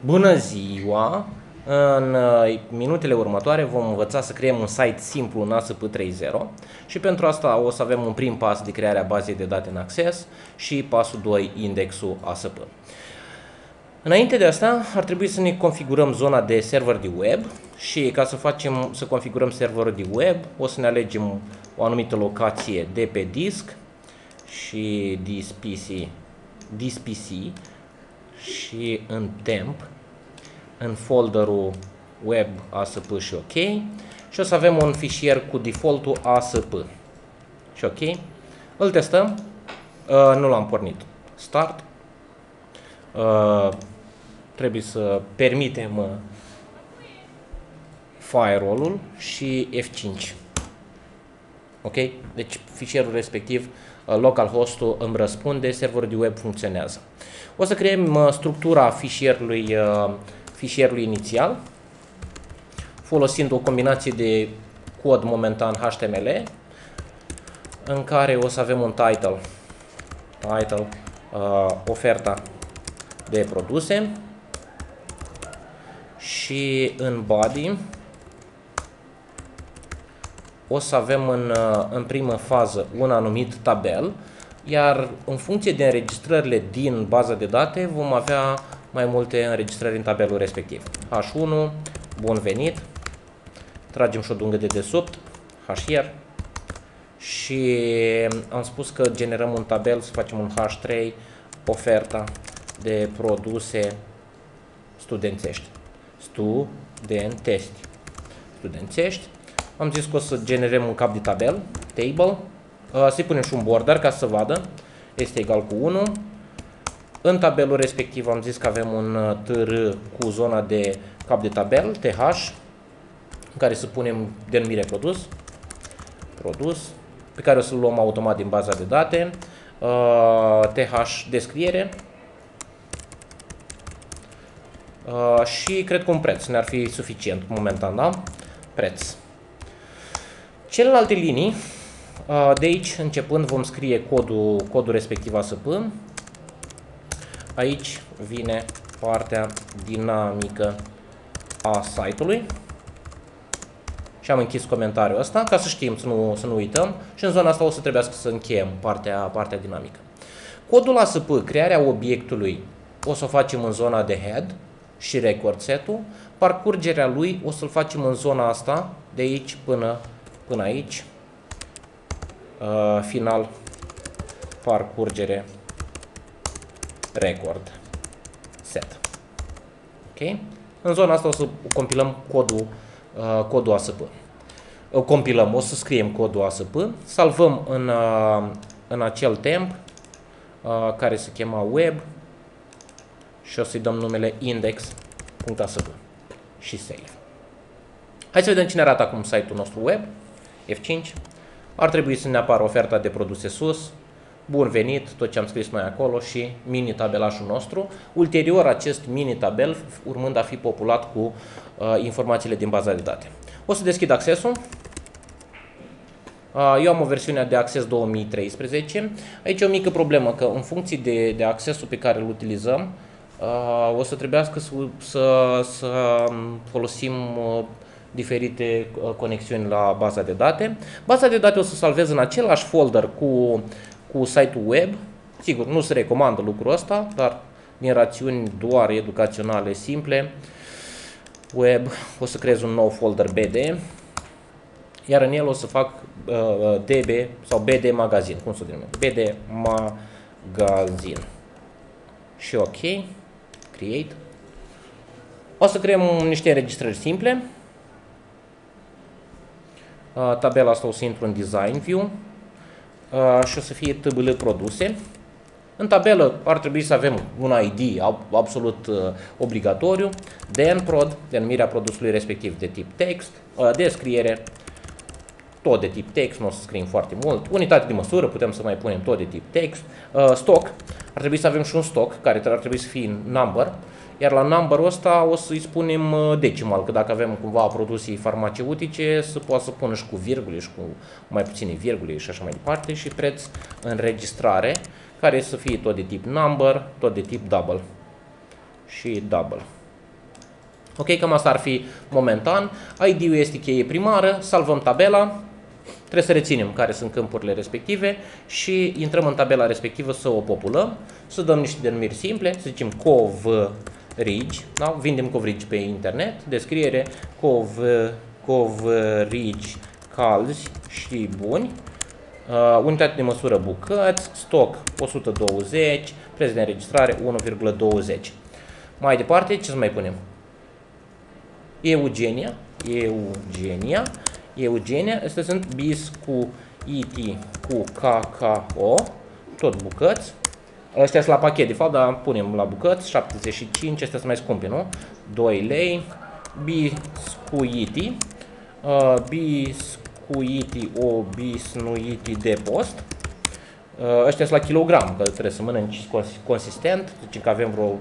Bună ziua! În minutele următoare vom învăța să creăm un site simplu în ASP 3.0 și pentru asta o să avem un prim pas de crearea bazei de date în Access și pasul 2, indexul ASP. Înainte de asta ar trebui să ne configurăm zona de server de web și ca să configurăm serverul de web o să ne alegem o anumită locație de pe disk și this PC și în temp, în folderul web ASP și OK și o să avem un fișier cu defaultul ASP și OK. Îl testăm, nu l-am pornit. Start. Trebuie să permitem firewall-ul și F5. Ok? Deci fișierul respectiv, localhost-ul îmi răspunde, serverul de web funcționează. O să creăm structura fișierului inițial, folosind o combinație de cod momentan HTML, în care o să avem un title, oferta de produse și în body o să avem în primă fază un anumit tabel, iar în funcție de înregistrările din baza de date vom avea mai multe înregistrări în tabelul respectiv. H1, bun venit, tragem și o dungă de desubt, H-here și am spus că generăm un tabel, să facem un H3, oferta de produse studențești. Studențești. Am zis că o să generăm un cap de tabel, table, să-i punem și un border ca să vadă, este egal cu 1. În tabelul respectiv am zis că avem un tr cu zona de cap de tabel, th, în care să punem denumire produs, pe care o să-l luăm automat din baza de date, th descriere și cred că un preț ne-ar fi suficient momentan, da? Preț. Celelalte linii, de aici începând vom scrie codul respectiv ASP. Aici vine partea dinamică a site-ului și am închis comentariul ăsta ca să știm, să nu uităm, și în zona asta o să trebuiască să încheiem partea dinamică. Codul ASP, crearea obiectului, o să o facem în zona de head și record set-ul, parcurgerea lui o să-l facem în zona asta, de aici până aici, final, parcurgere, record, set. Ok? În zona asta o să compilăm codul ASP. O să scriem codul ASP, salvăm în acel temp care se chema web și o să-i dăm numele index.asp și save. Hai să vedem cine arată acum site-ul nostru web. F5. Ar trebui să ne apară oferta de produse sus, bun venit, tot ce am scris noi acolo și mini-tabelașul nostru. Ulterior, acest mini-tabel urmând a fi populat cu informațiile din baza de date. O să deschid Access-ul. Eu am o versiune de Access 2013. Aici e o mică problemă, că în funcție de Access-ul pe care îl utilizăm, o să trebuiască să folosim diferite conexiuni la baza de date. Baza de date o să salvez în același folder cu site-ul web. Sigur, nu se recomandă lucrul ăsta, dar din rațiuni doar educaționale simple, web, o să creez un nou folder BD, iar în el o să fac DB sau BD magazin, cum să denumesc? BD magazin. Și OK, create. O să creăm niște înregistrări simple. Tabela asta o să intru în Design View și o să fie TBL produse. În tabelă ar trebui să avem un ID absolut obligatoriu, denprod, denumirea produsului respectiv de tip text, descriere, tot de tip text, nu o să scriem foarte mult, unitate de măsură, putem să mai punem tot de tip text, stock, ar trebui să avem și un stock care ar trebui să fie number, iar la number-ul ăsta o să-i spunem decimal, că dacă avem cumva produse farmaceutice, să poată să pună și cu virgule și cu mai puține virgule și așa mai departe, și preț înregistrare, care să fie tot de tip number, tot de tip double și double. Ok, cam asta ar fi momentan. ID-ul este cheie primară, salvăm tabela, trebuie să reținem care sunt câmpurile respective și intrăm în tabela respectivă să o populăm, să dăm niște denumiri simple, să zicem covrigi, da? Vindem covrigi pe internet, descriere covrigi calzi și buni, unitate de măsură bucăți, stoc 120, preț de înregistrare 1,20. Mai departe, ce să mai punem? Eugenia, astea sunt bis cu IT cu KKO, tot bucăți. Ăștia sunt la pachet, de fapt, dar punem la bucăți, 75, astea sunt mai scumpe, nu? 2 lei, biscuiti, o bisnuiti de post. Ăștia sunt la kilogram, că trebuie să mănânci consistent, zicem că avem vreo...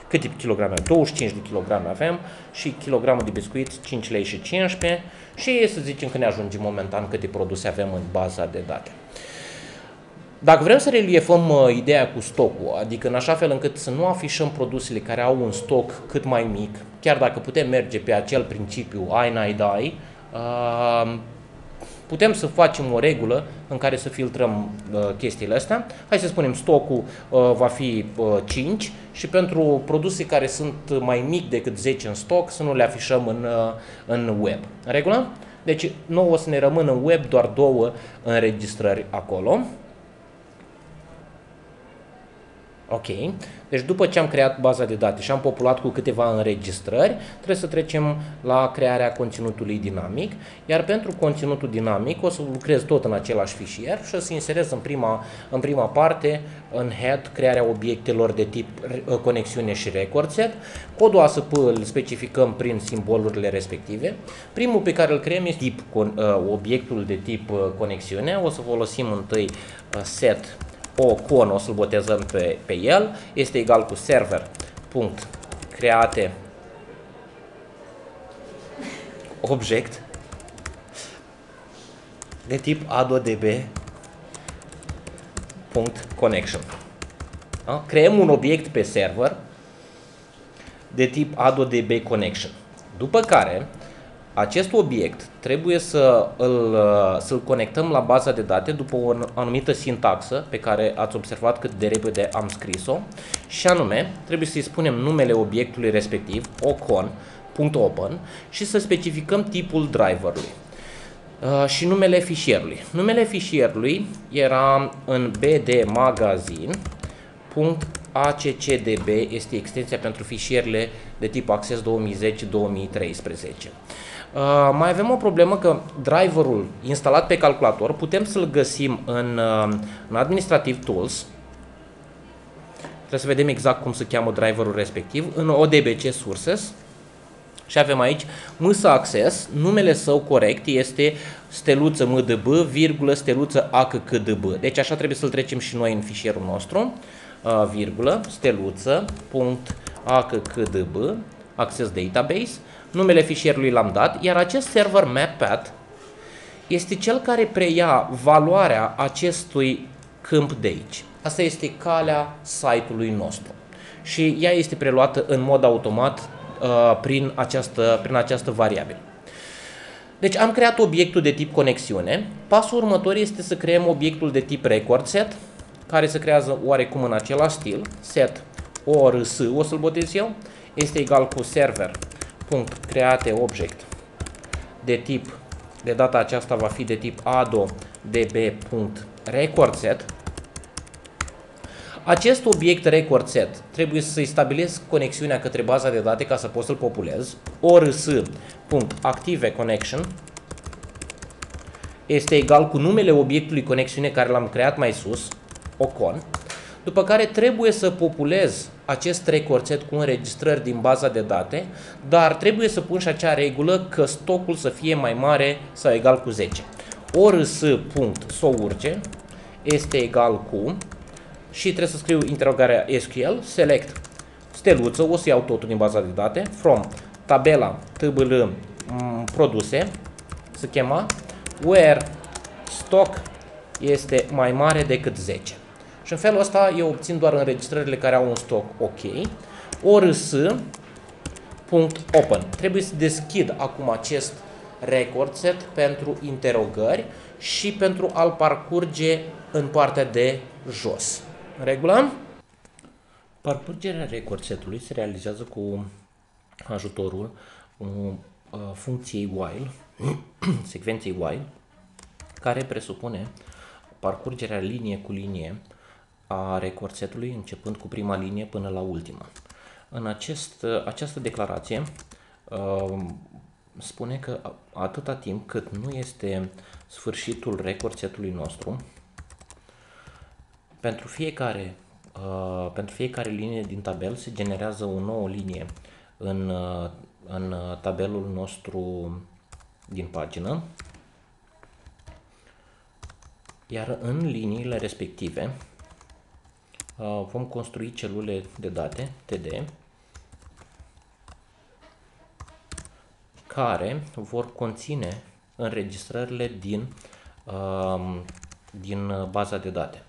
Câte kilograme? 25 de kilograme avem și kilogramul de biscuiți 5 lei și 15 și să zicem că ne ajunge momentan câte produse avem în baza de date. Dacă vrem să reliefăm ideea cu stocul, adică în așa fel încât să nu afișăm produsele care au un stoc cât mai mic, chiar dacă putem merge pe acel principiu ai, n-ai, dai, putem să facem o regulă în care să filtrăm chestiile astea. Hai să spunem stocul va fi 5 și pentru produse care sunt mai mic decât 10 în stoc să nu le afișăm în web. În regulă? Deci nouă o să ne rămână în web doar 2 înregistrări acolo. Ok, deci după ce am creat baza de date și am populat cu câteva înregistrări, trebuie să trecem la crearea conținutului dinamic, iar pentru conținutul dinamic o să lucrez tot în același fișier și o să inserez în prima parte, în head, crearea obiectelor de tip conexiune și record set. Codul ASP îl specificăm prin simbolurile respective. Primul pe care îl creăm este obiectul de tip conexiune. O să folosim întâi set ocon, o să-l botezăm pe el, este egal cu server.create object de tip ADODB.connection. Da? Creăm un obiect pe server de tip ADODB connection. După care acest obiect trebuie să-l conectăm la baza de date după o anumită sintaxă pe care ați observat cât de repede am scris-o și anume trebuie să-i spunem numele obiectului respectiv, ocon.open și să specificăm tipul driverului și numele fișierului. Numele fișierului era în bdmagazine.accdb, este extensia pentru fișierele de tip Access 2010-2013. Mai avem o problemă că driverul instalat pe calculator putem să-l găsim în Administrative Tools. Trebuie să vedem exact cum se cheamă driverul respectiv, în ODBC Sources. Și avem aici MS Access, numele său corect este steluță mdb, virgulă, steluță accdb. Deci așa trebuie să-l trecem și noi în fișierul nostru, virgulă, steluță, punct, accdb, Access Database. Numele fișierului l-am dat, iar acest server map-path este cel care preia valoarea acestui câmp de aici. Asta este calea site-ului nostru și ea este preluată în mod automat prin această variabilă. Deci am creat obiectul de tip conexiune. Pasul următor este să creăm obiectul de tip record set, care se creează oarecum în același stil. Set ORS, o să-l botez eu, este egal cu server.create object de tip, de data aceasta va fi de tip adodb.recordset. Acest obiect record set trebuie să-i stabilesc conexiunea către baza de date ca să pot să-l populez. ors.activeConnection este egal cu numele obiectului conexiune care l-am creat mai sus, ocon. După care trebuie să populez acest record set cu înregistrări din baza de date, dar trebuie să pun și acea regulă că stocul să fie mai mare sau egal cu 10. ors.source este egal cu și trebuie să scriu interogarea SQL, select steluță, o să iau totul din baza de date, from tabela tbl produse, se chema, where stock este mai mare decât 10. Și în felul ăsta eu obțin doar înregistrările care au un stoc ok. ORS .open. Trebuie să deschid acum acest record set pentru interogări și pentru a-l parcurge în partea de jos. În regulă? Parcurgerea record setului se realizează cu ajutorul funcției while, secvenței while, care presupune parcurgerea linie cu linie a record setului, începând cu prima linie până la ultima. În această declarație spune că atâta timp cât nu este sfârșitul record setului nostru, pentru fiecare linie din tabel se generează o nouă linie în tabelul nostru din pagină, iar în liniile respective vom construi celule de date, TD, care vor conține înregistrările din baza de date.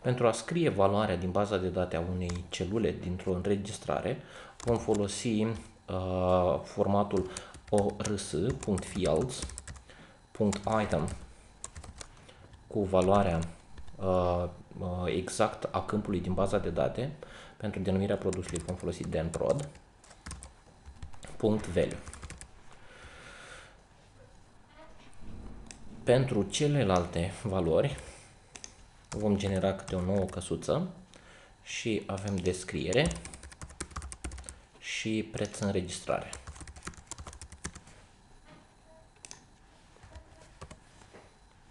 Pentru a scrie valoarea din baza de date a unei celule dintr-o înregistrare, vom folosi formatul ors.fields.item cu valoarea exact a câmpului din baza de date. Pentru denumirea produsului vom folosi denprod.value. Pentru celelalte valori vom genera câte o nouă căsuță și avem descriere și preț înregistrare.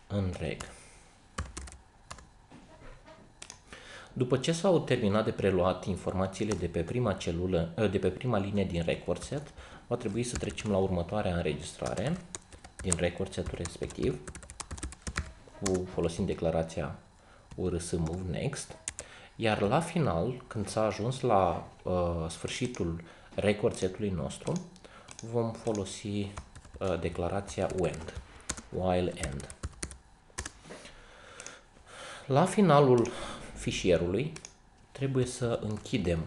În reg. După ce s-au terminat de preluat informațiile de pe prima linie din record set, va trebui să trecem la următoarea înregistrare din record setul respectiv, folosind declarația urs move next, iar la final, când s-a ajuns la sfârșitul record setului nostru, vom folosi declarația while end. La finalul fișierului trebuie să închidem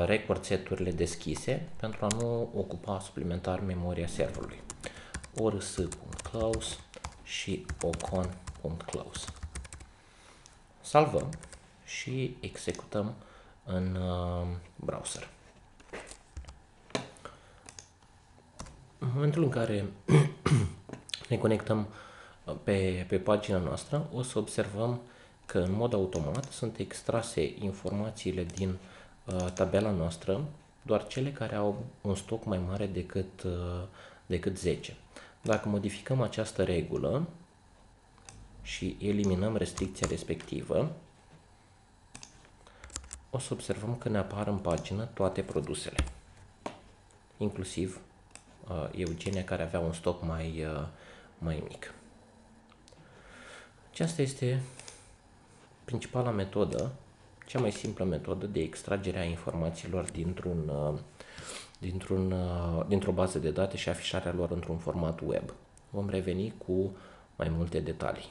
record seturile deschise pentru a nu ocupa suplimentar memoria serverului. ors.close și ocon.close. Salvăm și executăm în browser. În momentul în care ne conectăm pe pagina noastră, o să observăm că în mod automat sunt extrase informațiile din tabela noastră, doar cele care au un stoc mai mare decât 10. Dacă modificăm această regulă și eliminăm restricția respectivă, o să observăm că ne apar în pagină toate produsele, inclusiv Eugenia, care avea un stoc mai mic. Aceasta este principala metodă, cea mai simplă metodă de extragere a informațiilor dintr-o bază de date și afișarea lor într-un format web. Vom reveni cu mai multe detalii.